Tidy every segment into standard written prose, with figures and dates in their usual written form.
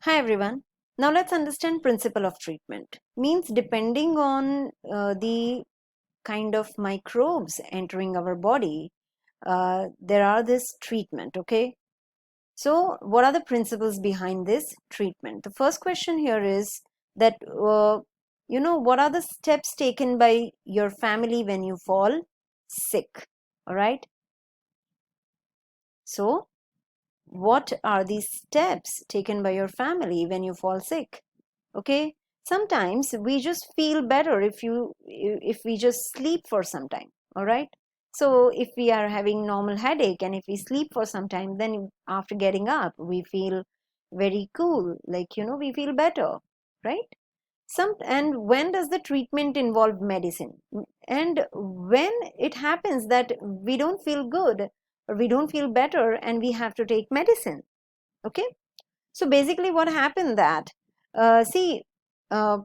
Hi everyone. Now let's understand principle of treatment. Means depending on the kind of microbes entering our body, there are this treatment. Okay. So what are the principles behind this treatment? The first question here is that what are the steps taken by your family when you fall sick? All right. So what are the steps taken by your family when you fall sick? Okay, sometimes we just feel better if we just sleep for some time. All right, so if we are having normal headache and if we sleep for some time, then after getting up we feel very cool, like we feel better, right? And when does the treatment involve medicine? And when it happens that we don't feel good or we don't feel better and we have to take medicine. Okay, so basically what happened that see uh,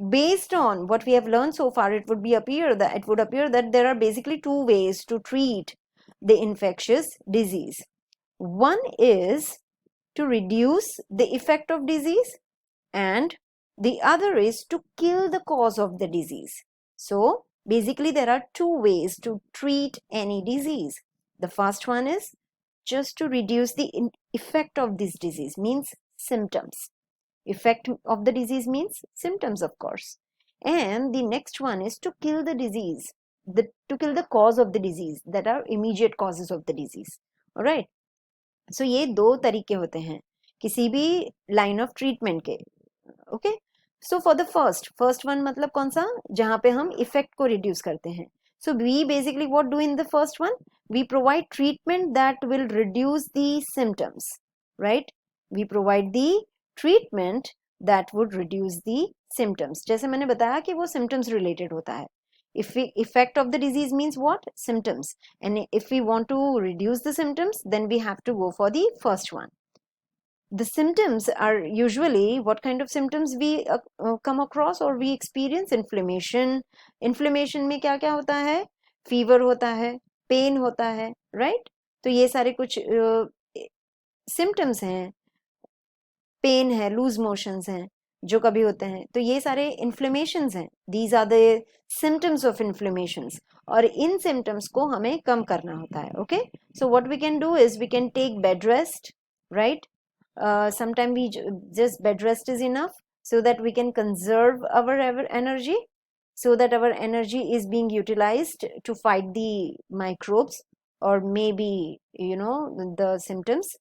based on what we have learned so far, it would appear that there are basically two ways to treat the infectious disease. One is to reduce the effect of disease, and the other is to kill the cause of the disease. So basically there are two ways to treat any disease. The first one is just to reduce the effect of this disease, means symptoms. Effect of the disease means symptoms, of course. And the next one is to kill the disease, to kill the cause of the disease, that are immediate causes of the disease. All right. So ये दो तरीके होते हैं किसी भी line of treatment के. Okay, so for the first one मतलब कौन सा, जहां पे हम इफेक्ट को रिड्यूस करते हैं. So we basically what do in the first one, we provide treatment that will reduce the symptoms, right. We provide the treatment that would reduce the symptoms. जैसे मैंने बताया कि वो सिम्टम्स रिलेटेड होता है. Effect of the disease means what? Symptoms. And if we want to reduce the symptoms, then we have to go for the first one. The symptoms are usually what kind of symptoms we come across or we experience? Inflammation में क्या क्या होता है? Fever होता है, pain होता है, right? तो ये सारे कुछ symptoms हैं. पेन है, लूज मोशंस हैं जो कभी होते हैं, तो ये सारे इन्फ्लेमेशंस हैं. These are the symptoms of inflammations. और इन सिम्टम्स को हमें कम करना होता है. Okay, so what we can do is we can take bed rest, right. Sometimes we just bed rest is enough so that we can conserve our energy, so that our energy is being utilized to fight the microbes or maybe the symptoms.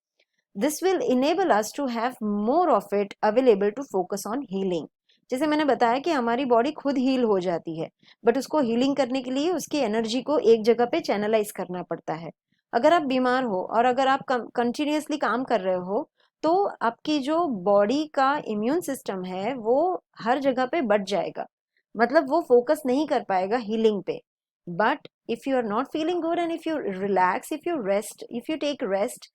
This will enable us to have more of it available to focus on healing. जैसे मैंने बताया कि हमारी body खुद heal हो जाती है, but उसको हीलिंग करने के लिए उसकी एनर्जी को एक जगह पे चैनलाइज करना पड़ता है. अगर आप बीमार हो और अगर आप कंटिन्यूसली काम कर रहे हो, तो आपकी जो बॉडी का इम्यून सिस्टम है वो हर जगह पे बढ़ जाएगा, मतलब वो फोकस नहीं कर पाएगा हीलिंग पे. But if you are not feeling good and if you relax, if you take rest,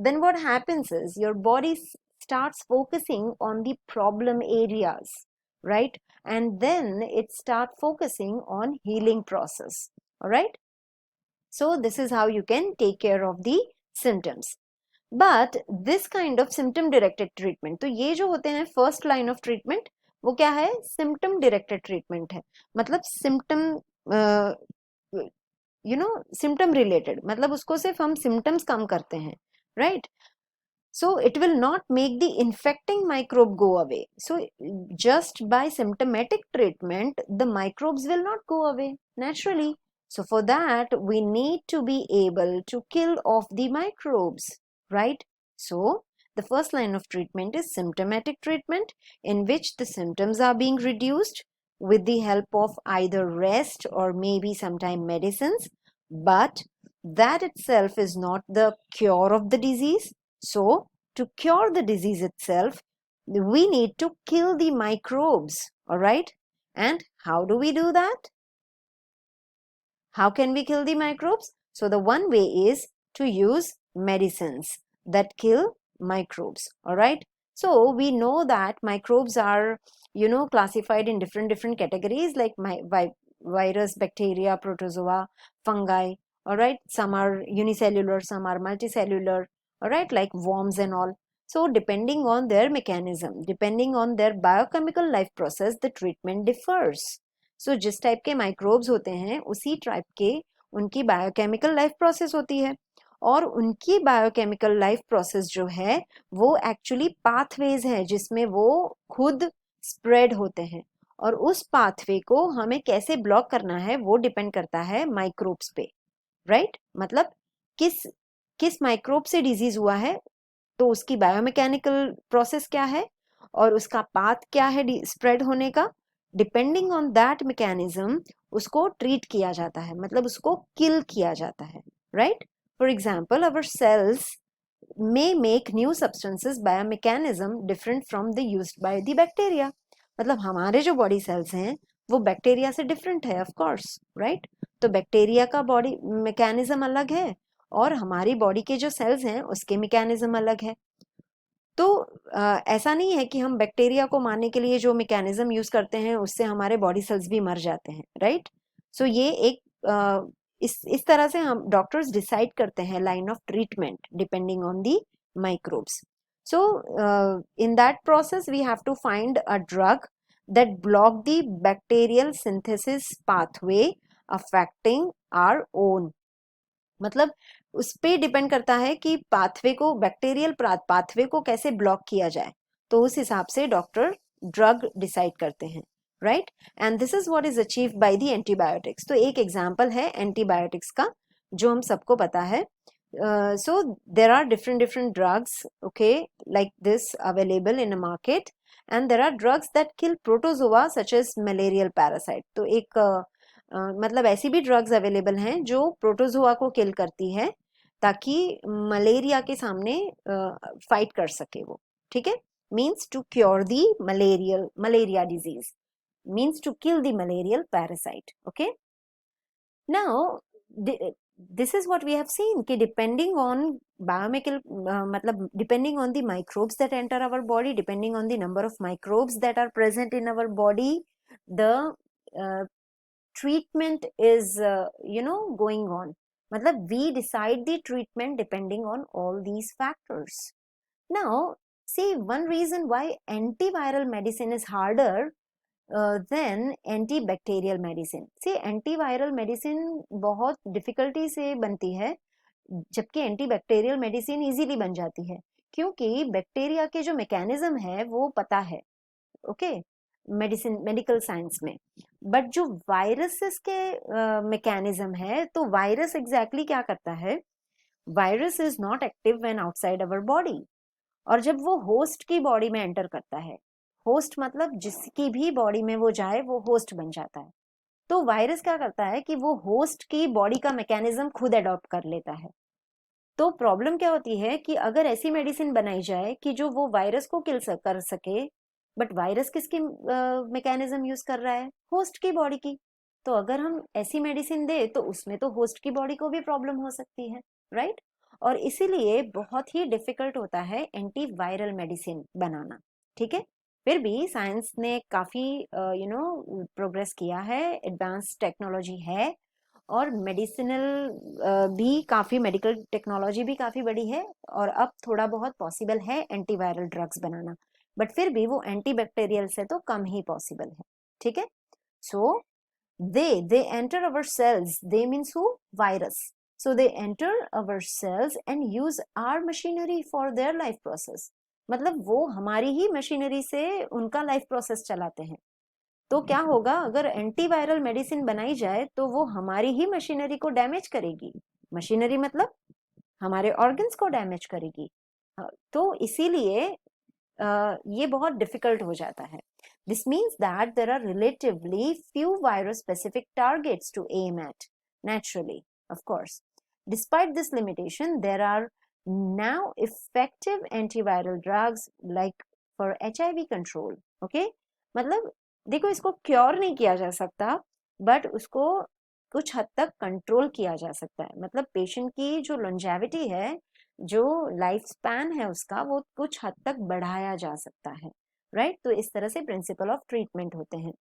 then what happens is your body starts focusing on the problem areas, right? And then it start focusing on healing process. All right, so this is how you can take care of the symptoms. But this kind of symptom directed treatment, तो ये जो होते हैं first line of treatment, वो क्या है? Symptom directed treatment है. मतलब सिम्टम सिम्टम रिलेटेड, मतलब उसको सिर्फ हम सिम्टम्स कम करते हैं, right? So it will not make the infecting microbe go away. So just by symptomatic treatment, the microbes will not go away naturally. So for that, we need to be able to kill off the microbes, right? So the first line of treatment is symptomatic treatment, in which the symptoms are being reduced with the help of either rest or maybe sometime medicines. But that itself is not the cure of the disease. So to cure the disease itself, we need to kill the microbes. All right. And how do we do that? How can we kill the microbes? So the one way is to use medicines that kill microbes. All right. So we know that microbes are, classified in different categories, like virus, bacteria, protozoa, fungi. All right. Some are unicellular, some are multicellular. All right, like worms and all. So depending on their mechanism, depending on their biochemical life process, the treatment differs. So जिस type के microbes होते हैं उसी type के उनकी biochemical life process होती है, और उनकी बायोकेमिकल लाइफ प्रोसेस जो है वो एक्चुअली पाथवेज है जिसमें वो खुद स्प्रेड होते हैं, और उस पाथवे को हमें कैसे ब्लॉक करना है वो डिपेंड करता है माइक्रोब्स पे, राइट? मतलब किस किस माइक्रोब से डिजीज हुआ है तो उसकी बायोमैकेनिकल प्रोसेस क्या है और उसका पाथ क्या है स्प्रेड होने का, डिपेंडिंग ऑन दैट मैकेनिज्म उसको ट्रीट किया जाता है, मतलब उसको किल किया जाता है, right? For example our cells may make new substances by a mechanism different from the used by the bacteria. मतलब हमारे जो बॉडी सेल्स हैं वो बैक्टीरिया से डिफरेंट है, ऑफ कोर्स, राइट? तो बैक्टीरिया का बॉडी मैकेनिज्म अलग है और हमारी बॉडी के जो सेल्स हैं उसके मैकेनिज्म अलग है। तो ऐसा नहीं है कि हम बैक्टीरिया को मारने के लिए जो मैकेनिज्म यूज करते हैं उससे हमारे बॉडी सेल्स भी मर जाते हैं, राइट? सो ये एक इस तरह से हम डॉक्टर्स डिसाइड करते हैं line of treatment depending on the microbes. So in that process we have to find a drug that block the bacterial synthesis pathway affecting our own. मतलब उस पे डिपेंड करता है कि पाथवे को, बैक्टीरियल पाथवे को कैसे ब्लॉक किया जाए, तो उस हिसाब से डॉक्टर ड्रग डिसाइड करते हैं, right? And this is what is achieved by the antibiotics. तो एक एग्जांपल है एंटीबायोटिक्स का जो हम सबको पता है. So there are different drugs, okay, like this available in a market, and there are drugs that kill protozoa such as malarial parasite. तो एक मतलब ऐसी भी ड्रग्स अवेलेबल हैं जो प्रोटोजोआ को किल करती है ताकि मलेरिया के सामने फाइट कर सके वो, ठीक है? Means to cure the malaria disease, means to kill the malarial parasite. Okay, now this is what we have seen कि depending on biochemical मतलब depending on the microbes that enter our body, depending on the number of microbes that are present in our body, the treatment is going on. मतलब we decide the treatment depending on all these factors. Now see, one reason why antiviral medicine is harder than antibacterial medicine. से antiviral medicine बहुत difficulty से बनती है जबकि antibacterial medicine easily बन जाती है, क्योंकि बैक्टीरिया के जो मैकेनिज्म है वो पता है, ओके, मेडिकल साइंस में. बट जो वायरसेस के मैकेनिज्म है, तो वायरस एग्जैक्टली क्या करता है? Virus is not active when outside our body, और जब वो होस्ट की बॉडी में एंटर करता है, होस्ट मतलब जिसकी भी बॉडी में वो जाए वो होस्ट बन जाता है, तो वायरस क्या करता है कि वो होस्ट की बॉडी का मैकेनिज्म खुद अडॉप्ट कर लेता है. तो प्रॉब्लम क्या होती है कि अगर ऐसी मेडिसिन बनाई जाए कि जो वो वायरस को किल कर सके, बट वायरस किसकी मैकेनिज्म यूज कर रहा है? होस्ट की बॉडी की. तो अगर हम ऐसी मेडिसिन दे तो उसमें तो होस्ट की बॉडी को भी प्रॉब्लम हो सकती है, राइट? और इसीलिए बहुत ही डिफिकल्ट होता है एंटीवायरल मेडिसिन बनाना, ठीक है? फिर भी साइंस ने काफी प्रोग्रेस किया है, एडवांस टेक्नोलॉजी है, और मेडिसिनल भी काफी, मेडिकल टेक्नोलॉजी भी काफी बड़ी है, और अब थोड़ा बहुत पॉसिबल है एंटीवायरल ड्रग्स बनाना, बट फिर भी वो एंटीबैक्टीरियल से तो कम ही पॉसिबल है, ठीक है? सो they enter our cells. They means who? Virus. So they enter our cells and use our machinery for their life process. मतलब वो हमारी ही मशीनरी से उनका लाइफ प्रोसेस चलाते हैं. तो क्या होगा अगर एंटीवायरल मेडिसिन बनाई जाए तो वो हमारी ही मशीनरी को डैमेज करेगी. मशीनरी मतलब हमारे ऑर्गन्स को डैमेज करेगी. तो इसीलिए ये बहुत डिफिकल्ट हो जाता है. This means that there are relatively few virus-specific targets to aim at, naturally, of course. Despite this limitation, there are now effective antiviral drugs like for HIV control. Okay? मतलब देखो, इसको क्योर नहीं किया जा सकता, बट उसको कुछ हद तक कंट्रोल किया जा सकता है. मतलब पेशेंट की जो लॉन्जेविटी है, जो लाइफ स्पैन है उसका, वो कुछ हद तक बढ़ाया जा सकता है, राइट? तो इस तरह से प्रिंसिपल ऑफ ट्रीटमेंट होते हैं.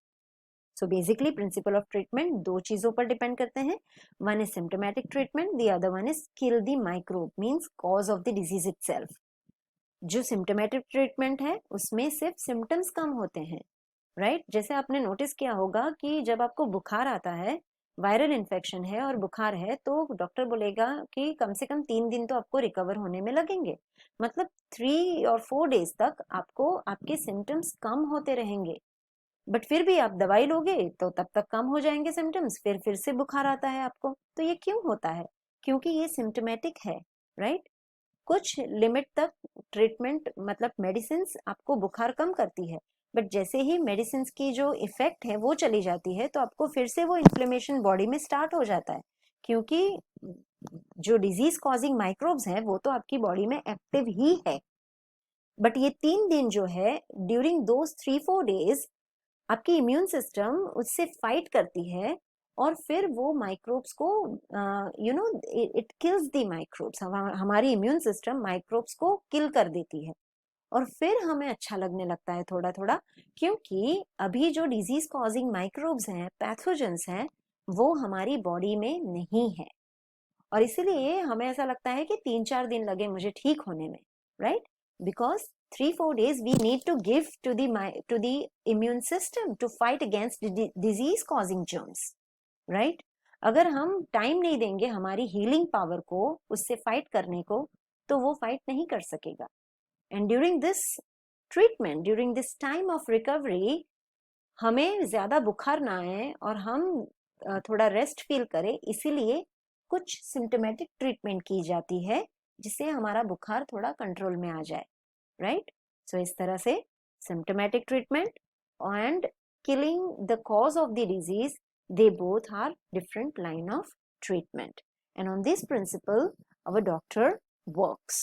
So basically principle of treatment दो चीजों पर डिपेंड करते हैं. One is symptomatic treatment, the other one is kill the microbe, means cause of the disease itself. जो सिम्टोमेटिक ट्रीटमेंट है उसमें सिर्फ सिम्टम्स कम होते हैं, राइट? जैसे आपने नोटिस किया होगा कि जब आपको बुखार आता है, वायरल इन्फेक्शन है और बुखार है, तो डॉक्टर बोलेगा कि कम से कम 3 दिन तो आपको रिकवर होने में लगेंगे। मतलब 3 और 4 डेज तक आपको आपके सिम्टम्स कम होते रहेंगे, बट फिर भी आप दवाई लोगे तो तब तक कम हो जाएंगे सिम्टम्स, फिर से बुखार आता है आपको। तो ये क्यों होता है? क्योंकि ये सिम्टोमेटिक है, राइट? कुछ लिमिट तक ट्रीटमेंट मतलब मेडिसिन आपको बुखार कम करती है, बट जैसे ही मेडिसिन की जो इफेक्ट है वो चली जाती है तो आपको फिर से वो इन्फ्लेमेशन बॉडी में स्टार्ट हो जाता है, क्योंकि जो डिजीज कॉजिंग माइक्रोब्स हैं वो तो आपकी बॉडी में एक्टिव ही है। बट ये 3 दिन जो है, ड्यूरिंग दोज 3-4 डेज आपकी इम्यून सिस्टम उससे फाइट करती है और फिर वो माइक्रोब्स को इट किल्स द माइक्रोब्स। हमारी इम्यून सिस्टम माइक्रोब्स को किल कर देती है और फिर हमें अच्छा लगने लगता है थोड़ा थोड़ा, क्योंकि अभी जो डिजीज कॉजिंग माइक्रोब्स हैं, पैथोजेंस हैं, वो हमारी बॉडी में नहीं है। और इसीलिए हमें ऐसा लगता है कि 3-4 दिन लगे मुझे ठीक होने में, right? Because 3-4 days we need to give to the immune system to fight against disease causing germs, right? अगर हम टाइम नहीं देंगे हमारी हीलिंग पावर को उससे फाइट करने को, तो वो फाइट नहीं कर सकेगा। And during this treatment, during this time of recovery, हमें ज्यादा बुखार ना आए और हम थोड़ा रेस्ट फील करें, इसीलिए कुछ सिम्टोमेटिक ट्रीटमेंट की जाती है जिससे हमारा बुखार थोड़ा कंट्रोल में आ जाए, राइट? सो इस तरह से symptomatic treatment and killing the cause of the disease, they both are different line of treatment, and on this principle our doctor works.